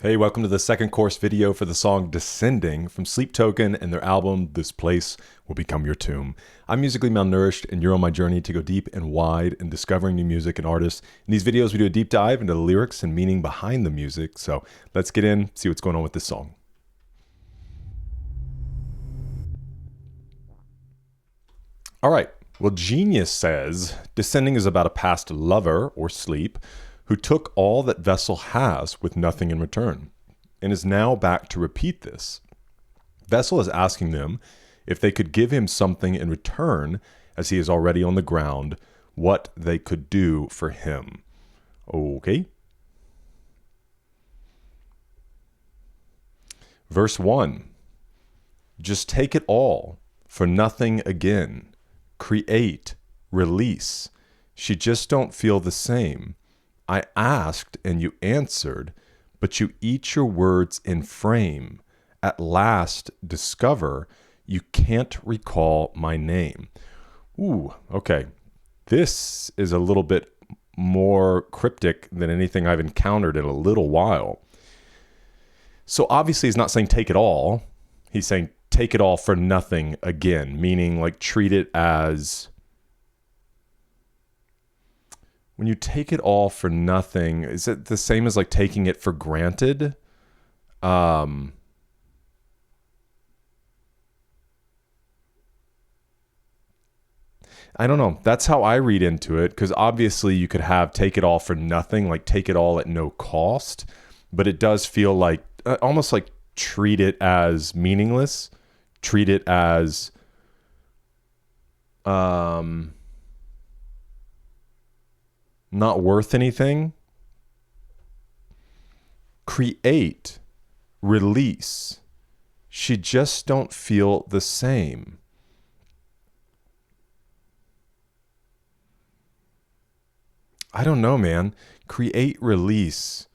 Hey, welcome to the second course video for the song Descending from Sleep Token and their album This Place Will Become Your Tomb. I'm musically malnourished and you're on my journey to go deep and wide in discovering new music and artists. In these videos, we do a deep dive into the lyrics and meaning behind the music. So let's get in, see what's going on with this song. All right. Well, Genius says Descending is about a past lover or sleep who took all that Vessel has with nothing in return and is now back to repeat this. Vessel is asking them if they could give him something in return as he is already on the ground, what they could do for him. Okay. Verse 1. Just take it all for nothing again. Create, release. She just don't feel the same. I asked and you answered, but you eat your words in frame. At last discover you can't recall my name. Ooh, okay. This is a little bit more cryptic than anything I've encountered in a little while. So obviously he's not saying take it all. He's saying take it all for nothing again, meaning like treat it as... When you take it all for nothing, is it the same as like taking it for granted? I don't know. That's how I read into it, because obviously you could have take it all for nothing, like take it all at no cost, but it does feel like almost like treat it as meaningless, treat it as not worth anything. Create, release. She just don't feel the same. I don't know, man. Create, release.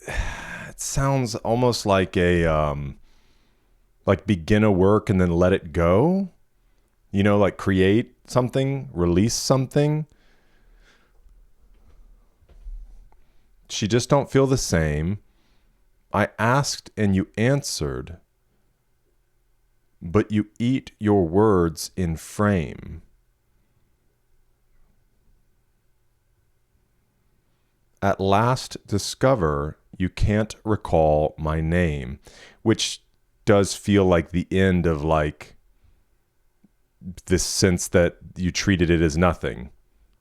It sounds almost like a like begin a work and then let it go. You know, like create something, release something. She just don't feel the same. I asked and you answered, but you eat your words in frame. At last discover you can't recall my name, which does feel like the end of like this sense that you treated it as nothing,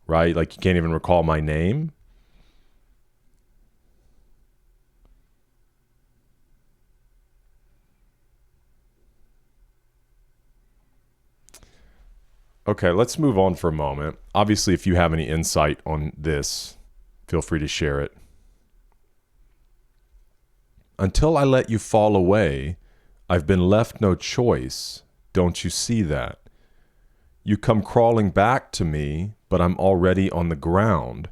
right? Like you can't even recall my name. Okay, let's move on for a moment. Obviously, if you have any insight on this, feel free to share it. Until I let you fall away, I've been left no choice. Don't you see that? You come crawling back to me, but I'm already on the ground.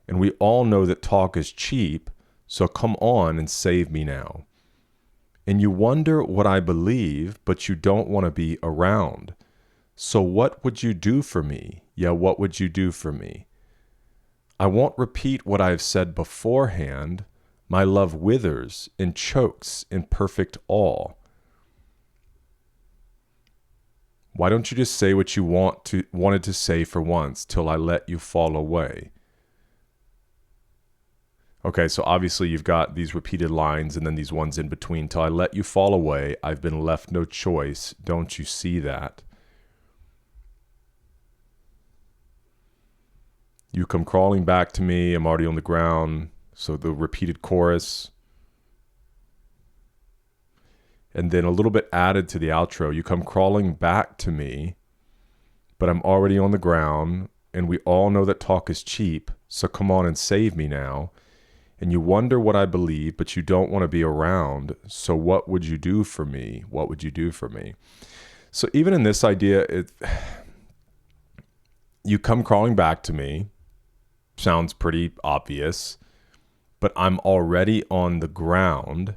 And we all know that talk is cheap, so come on and save me now. And you wonder what I believe, but you don't want to be around. So what would you do for me? Yeah, what would you do for me? I won't repeat what I've said beforehand. My love withers and chokes in perfect awe. Why don't you just say what you wanted to say for once till I let you fall away? Okay, so obviously you've got these repeated lines and then these ones in between. Till I let you fall away, I've been left no choice. Don't you see that? You come crawling back to me. I'm already on the ground. So the repeated chorus. And then a little bit added to the outro. You come crawling back to me, but I'm already on the ground, and we all know that talk is cheap, so come on and save me now. And you wonder what I believe, but you don't want to be around, so what would you do for me? What would you do for me? So even in this idea, you come crawling back to me, sounds pretty obvious, but I'm already on the ground.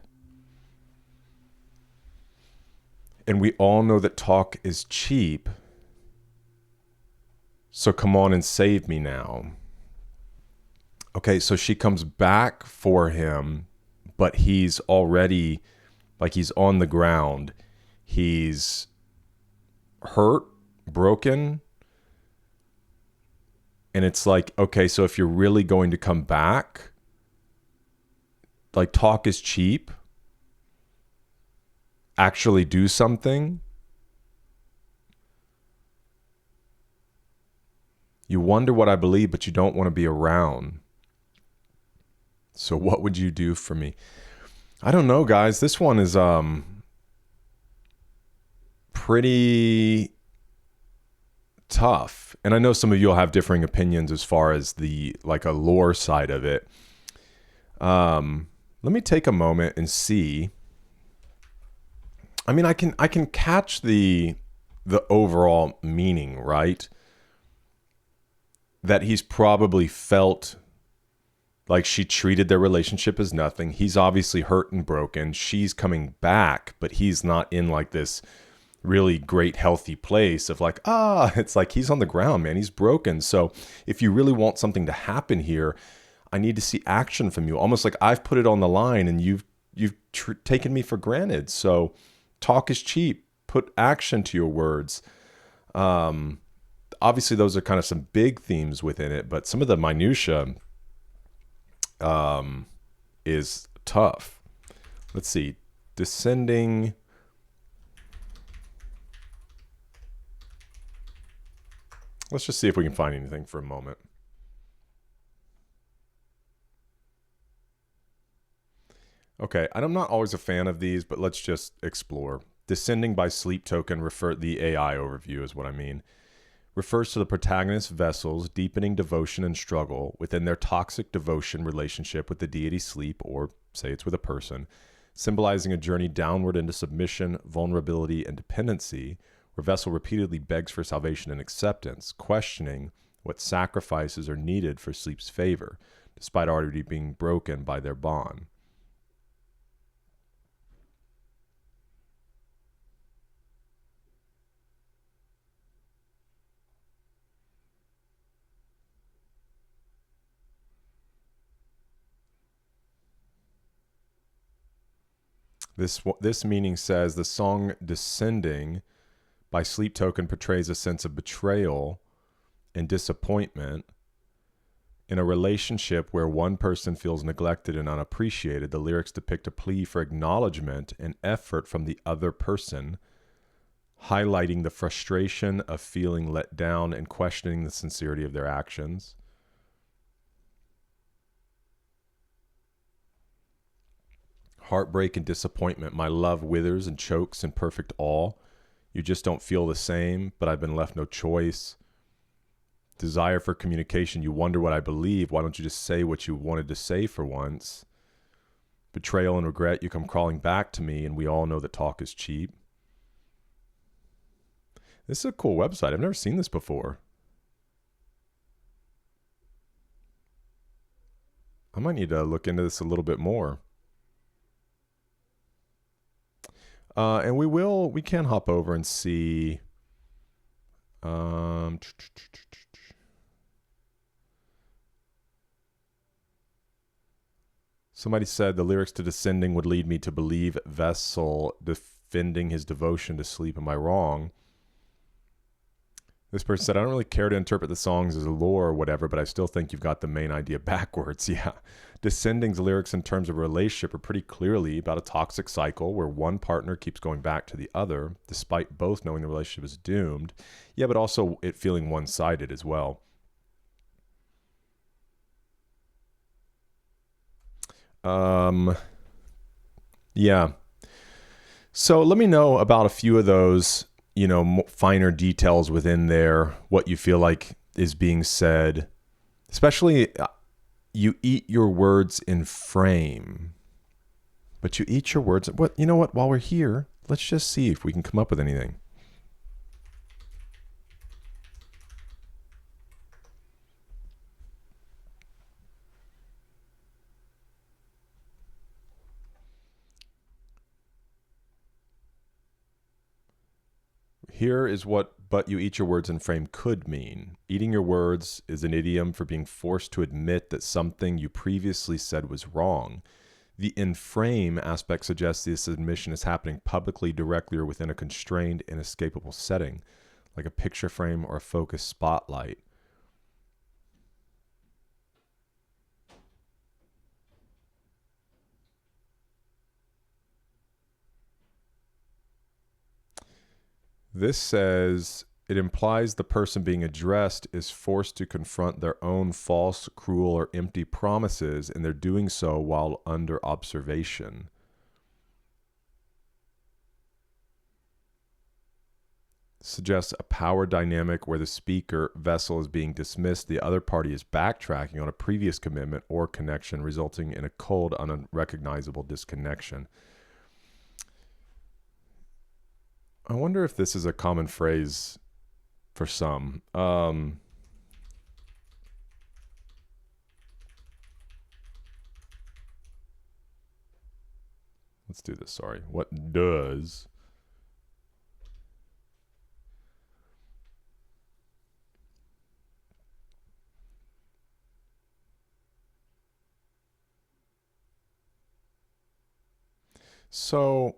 And we all know that talk is cheap. So come on and save me now. Okay, so she comes back for him, but he's already, like, he's on the ground. He's hurt, broken. And it's like, okay, so if you're really going to come back, like, talk is cheap. Actually do something. You wonder what I believe, but you don't want to be around. So what would you do for me? I don't know, guys. This one is pretty tough. And I know some of you will have differing opinions as far as the, like, a lore side of it. Let me take a moment and see. I mean, I can catch the overall meaning, right? That he's probably felt like she treated their relationship as nothing. He's obviously hurt and broken. She's coming back, but he's not in, like, this really great healthy place of, like, it's like he's on the ground, man. He's broken. So if you really want something to happen here, I need to see action from you. Almost like I've put it on the line and you've taken me for granted. So talk is cheap. Put action to your words. Obviously those are kind of some big themes within it, but some of the minutia is tough. Let's see. Descending. Let's just see if we can find anything for a moment. Okay, and I'm not always a fan of these, but let's just explore. Descending by sleep token, the AI overview is what I mean, refers to the protagonist's vessels deepening devotion and struggle within their toxic devotion relationship with the deity sleep, or say it's with a person, symbolizing a journey downward into submission, vulnerability, and dependency, where vessel repeatedly begs for salvation and acceptance, questioning what sacrifices are needed for sleep's favor, despite already being broken by their bond. This meaning says the song Descending by Sleep Token portrays a sense of betrayal and disappointment in a relationship where one person feels neglected and unappreciated. The lyrics depict a plea for acknowledgement and effort from the other person, highlighting the frustration of feeling let down and questioning the sincerity of their actions. Heartbreak and disappointment. My love withers and chokes in perfect awe. You just don't feel the same, but I've been left no choice. Desire for communication. You wonder what I believe. Why don't you just say what you wanted to say for once? Betrayal and regret. You come crawling back to me, and we all know that talk is cheap. This is a cool website. I've never seen this before. I might need to look into this a little bit more. And we can hop over and see. Somebody said the lyrics to Descending would lead me to believe Vessel defending his devotion to sleep. Am I wrong? This person said, I don't really care to interpret the songs as a lore or whatever, but I still think you've got the main idea backwards. Yeah. Descending's lyrics in terms of a relationship are pretty clearly about a toxic cycle where one partner keeps going back to the other, despite both knowing the relationship is doomed. Yeah, but also it feeling one-sided as well. Yeah. So let me know about a few of those, finer details within there, what you feel like is being said, especially you eat your words in frame, but you eat your words. You know what? While we're here, let's just see if we can come up with anything. Here is what "but you eat your words in frame" could mean. Eating your words is an idiom for being forced to admit that something you previously said was wrong. The "in frame" aspect suggests this admission is happening publicly, directly, or within a constrained, inescapable setting, like a picture frame or a focused spotlight. This says it implies the person being addressed is forced to confront their own false, cruel, or empty promises, and they're doing so while under observation. Suggests a power dynamic where the speaker vessel is being dismissed, the other party is backtracking on a previous commitment or connection, resulting in a cold, unrecognizable disconnection. I wonder if this is a common phrase for some. Let's do this. Sorry. What does so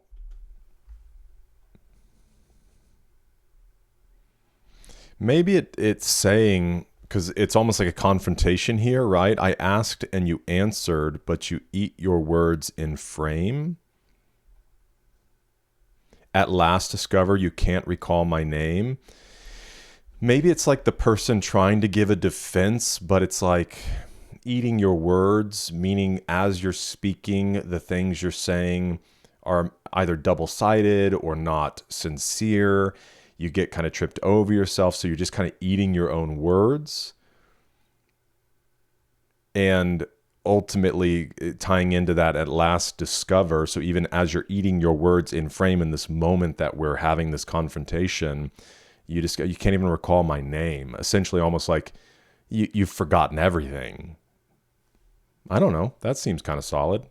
maybe it's saying, because it's almost like a confrontation here, right? I asked and you answered, but you eat your words in frame. At last discover you can't recall my name. Maybe it's like the person trying to give a defense, but it's like eating your words, meaning as you're speaking, the things you're saying are either double-sided or not sincere. You get kind of tripped over yourself, so you're just kind of eating your own words. And ultimately tying into that "at last discover," so even as you're eating your words in frame in this moment that we're having this confrontation, you can't even recall my name. Essentially, almost like you've forgotten everything. I don't know. That seems kind of solid,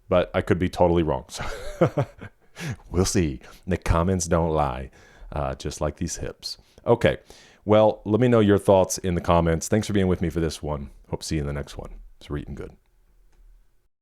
but I could be totally wrong. So we'll see. The comments don't lie, just like these hips. Okay. Well, let me know your thoughts in the comments. Thanks for being with me for this one. Hope to see you in the next one. It's reading good.